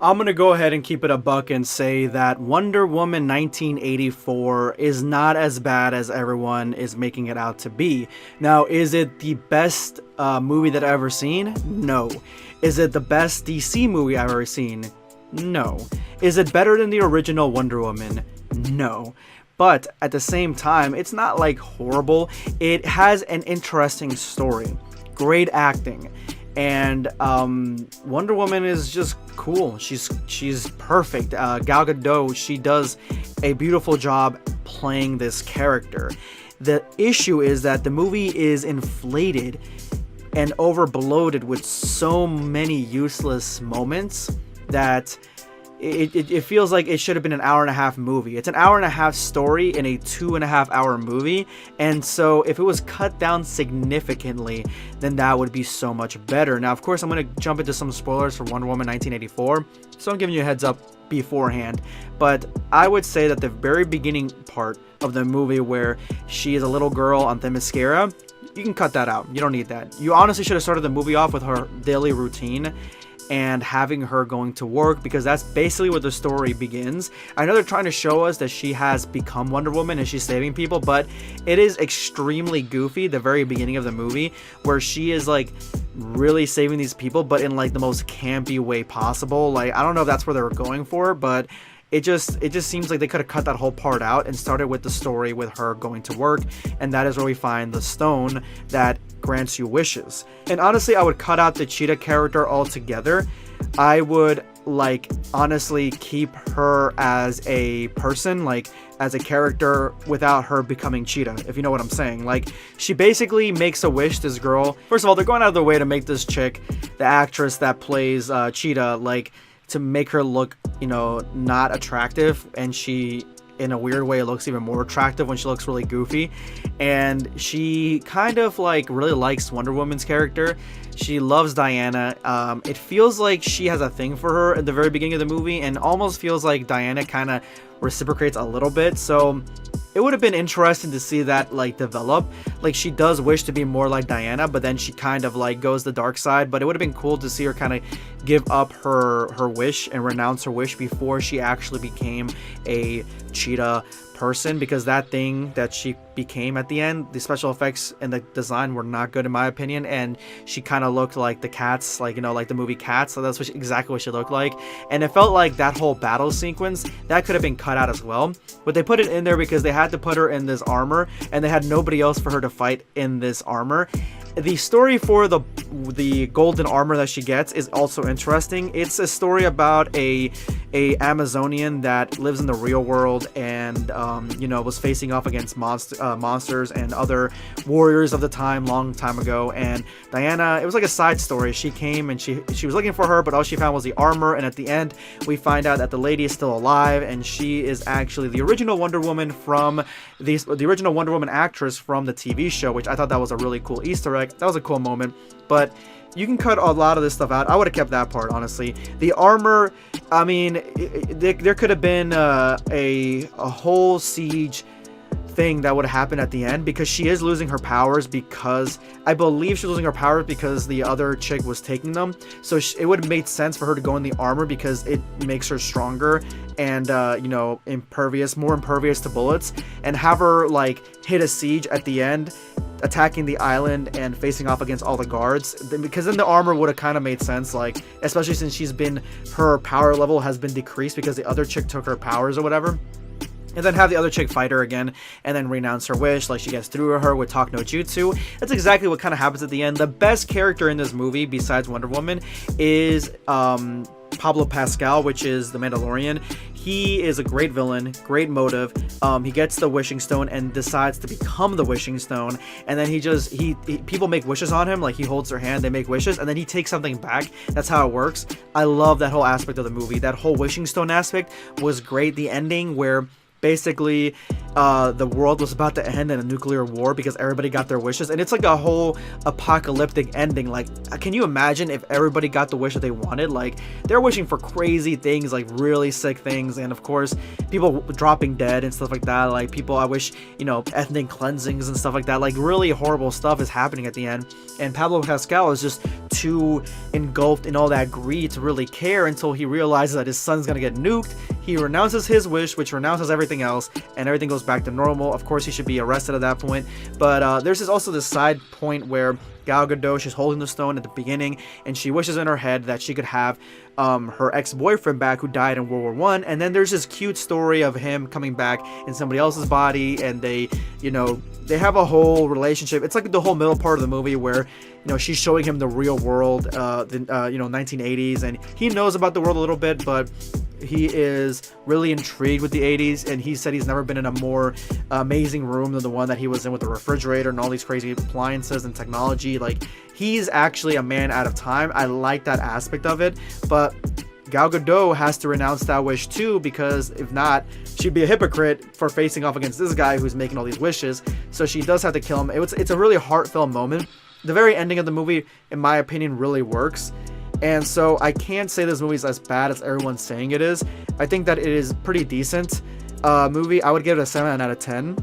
I'm gonna go ahead and keep it a buck and say that Wonder Woman 1984 is not as bad as everyone is making it out to be. Now, is it the best movie that I've ever seen? No. Is it the best DC movie I've ever seen? No. Is it better than the original Wonder Woman? No. But at the same time, it's not like horrible. It has an interesting story, great acting, and Wonder Woman is just cool. She's perfect. Gal Gadot, she does a beautiful job playing this character. The issue is that the movie is inflated and over bloated with so many useless moments that it feels like it should have been an hour and a half movie. It's an hour and a half story in a 2.5 hour movie, and so if it was cut down significantly, then that would be so much better. Now, of course, I'm going to jump into some spoilers for Wonder Woman 1984, so I'm giving you a heads up beforehand, but I would say that the very beginning part of the movie where she is a little girl on Themyscira, you can cut that out. You don't need that. You honestly should have started the movie off with her daily routine and having her going to work, because that's basically where the story begins. I know they're trying to show us that she has become Wonder Woman and she's saving people, but it is extremely goofy, the very beginning of the movie, where she is like really saving these people, but in like the most campy way possible. Like, I don't know if that's where they were going for, but it just seems like they could have cut that whole part out and started with the story with her going to work, and that is where we find the stone that grants you wishes. And honestly, I would cut out the Cheetah character altogether. I would like honestly keep her as a person, like as a character, without her becoming Cheetah, if you know what I'm saying. Like, she basically makes a wish, this girl. First of all, they're going out of their way to make this chick, the actress that plays Cheetah, like, to make her look, you know, not attractive, and she in a weird way looks even more attractive when she looks really goofy. And she kind of like really likes Wonder Woman's character. She loves Diana. It feels like she has a thing for her at the very beginning of the movie, and almost feels like Diana kind of reciprocates a little bit. So it would have been interesting to see that like develop. Like, she does wish to be more like Diana, but then she kind of like goes the dark side. But it would have been cool to see her kind of give up her wish and renounce her wish before she actually became a Cheetah person, because that thing that she became at the end, the special effects and the design were not good in my opinion, and she kind of looked like the Cats, like, you know, like the movie Cats. So that's exactly what she looked like, and it felt like that whole battle sequence that could have been cut out as well, but they put it in there because they had to put her in this armor and they had nobody else for her to fight in this armor. The story for the golden armor that she gets is also interesting. It's a story about a Amazonian that lives in the real world and you know, was facing off against monsters and other warriors of the time, long time ago. And Diana, it was like a side story. She came and she was looking for her, but all she found was the armor. And at the end, we find out that the lady is still alive, and she is actually the original Wonder Woman from the original Wonder Woman actress from the TV show, which I thought that was a really cool Easter egg. That was a cool moment, but you can cut a lot of this stuff out. I would have kept that part, honestly. The armor, I mean, there could have been a whole siege thing that would happen at the end, because she is losing her powers, because I believe she's losing her powers because the other chick was taking them. So it would have made sense for her to go in the armor because it makes her stronger and you know, more impervious to bullets, and have her like hit a siege at the end, attacking the island and facing off against all the guards, because then the armor would have kind of made sense, like, especially since her power level has been decreased because the other chick took her powers or whatever. And then have the other chick fight her again and then renounce her wish, like she gets through her with Talk No Jutsu. That's exactly what kind of happens at the end. The best character in this movie besides Wonder Woman is Pablo Pascal, which is the Mandalorian. He is a great villain, great motive. He gets the wishing stone and decides to become the wishing stone, and then people make wishes on him, like he holds their hand, they make wishes, and then he takes something back. That's how it works. I love that whole aspect of the movie. That whole wishing stone aspect was great. The ending where basically the world was about to end in a nuclear war because everybody got their wishes, and it's like a whole apocalyptic ending. Like, can you imagine if everybody got the wish that they wanted? Like, they're wishing for crazy things, like really sick things, and of course people dropping dead and stuff like that. Like, people, I wish, you know, ethnic cleansings and stuff like that. Like, really horrible stuff is happening at the end, and Pablo Pascal is just too engulfed in all that greed to really care until he realizes that his son's gonna get nuked. He renounces his wish, which renounces everything else, and everything goes back to normal. Of course, he should be arrested at that point, but there's also this side point where Gal Gadot, she's holding the stone at the beginning, and she wishes in her head that she could have her ex-boyfriend back who died in World War One. And then there's this cute story of him coming back in somebody else's body, and they, you know, they have a whole relationship. It's like the whole middle part of the movie where, you know, she's showing him the real world, you know, 1980s, and he knows about the world a little bit, but he is really intrigued with the 80s, and he said he's never been in a more amazing room than the one that he was in, with the refrigerator and all these crazy appliances and technology. Like, he's actually a man out of time. I like that aspect of it, but Gal Gadot has to renounce that wish too, because if not, she'd be a hypocrite for facing off against this guy who's making all these wishes. So she does have to kill him. It's a really heartfelt moment. The very ending of the movie, in my opinion, really works. And so I can't say this movie is as bad as everyone's saying it is. I think that it is pretty decent movie. I would give it a 7 out of 10.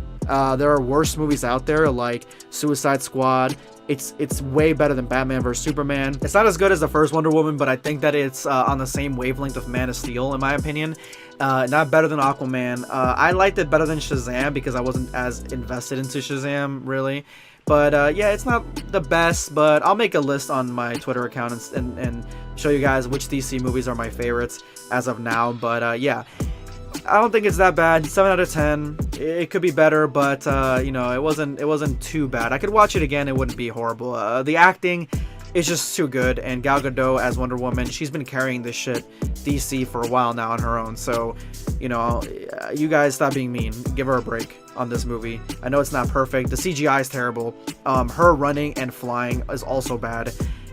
There are worse movies out there like Suicide Squad. It's way better than Batman vs Superman. It's not as good as the first Wonder Woman, but I think that it's on the same wavelength of Man of Steel, in my opinion. Not better than Aquaman. I liked it better than Shazam because I wasn't as invested into Shazam, really. But yeah, it's not the best, but I'll make a list on my Twitter account and show you guys which DC movies are my favorites as of now. But yeah, I don't think it's that bad. 7 out of 10. It could be better, but you know, it wasn't too bad. I could watch it again. It wouldn't be horrible. The acting is just too good, and Gal Gadot as Wonder Woman, she's been carrying this shit DC for a while now on her own. So, you know, you guys stop being mean. Give her a break on this movie. I know it's not perfect. The CGI is terrible. Her running and flying is also bad.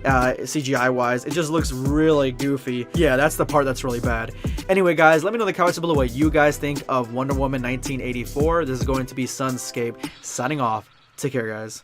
CGI wise, it just looks really goofy. Yeah, that's the part that's really bad. Anyway, guys, let me know in the comments below what you guys think of Wonder Woman 1984. This is going to be Sunscape signing off. Take care, guys.